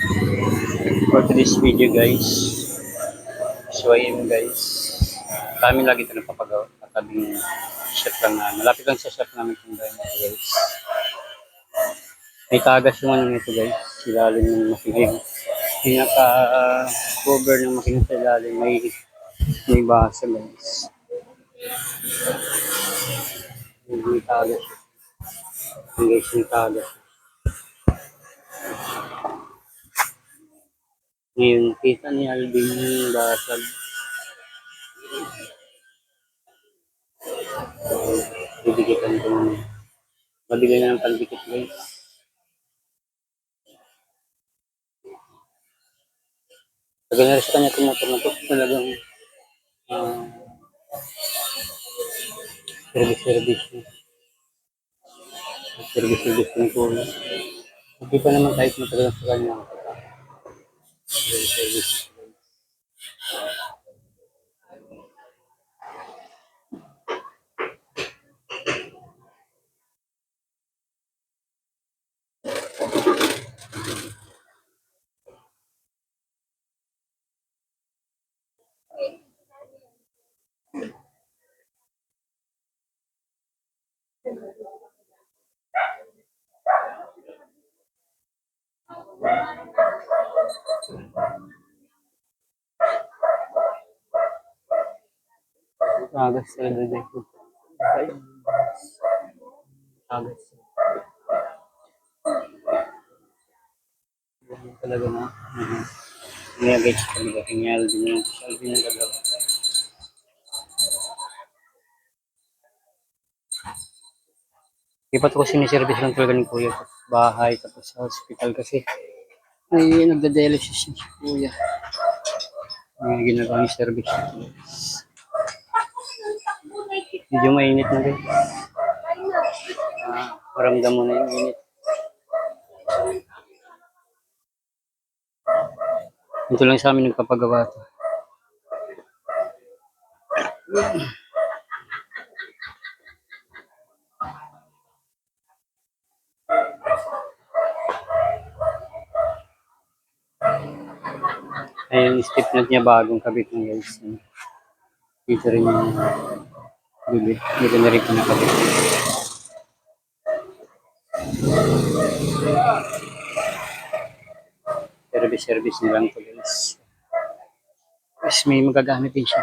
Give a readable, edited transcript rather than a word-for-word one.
For today's video guys, so ayun guys, kami lagi ito nagpapagawa. Katabing shop lang na, malapit lang sa shop namin kung dahil ito guys. May tagas yung ano nito guys, ilalim ng makina. Pinaka-cover ng makina sa ilalim, may basa guys. May tagas. Yung guys, may tagas. Ngayon, kita ni Alvin yung basag. Didikitan ko naman. Mabigay na ng pandikit guys. Tagal na rin sa kanya itong motor na ito. Talagang service na. Service yung po. Hindi pa naman kahit matagal sa kanya. Service. Tagas sa ilagay ko. Tagas. Talaga na. Nilagay ko talaga. Kanyal din yung salvi na gagawa. Ipat ko siniservice lang talaga ni Kuya. Bahay tapos sa hospital kasi. Ay, nagda-dialysis si Kuya. May ginagawa yung service. Medyo mainit na rin. Maramdam mo na yung init. Ito lang sa amin nagpapagawa ito. Ayun, step nut niya bagong kabit ng guys. Dito rin yung bibit. Dito na rin pinakabit. Service na lang ito guys. Tapos may magagamit din siya.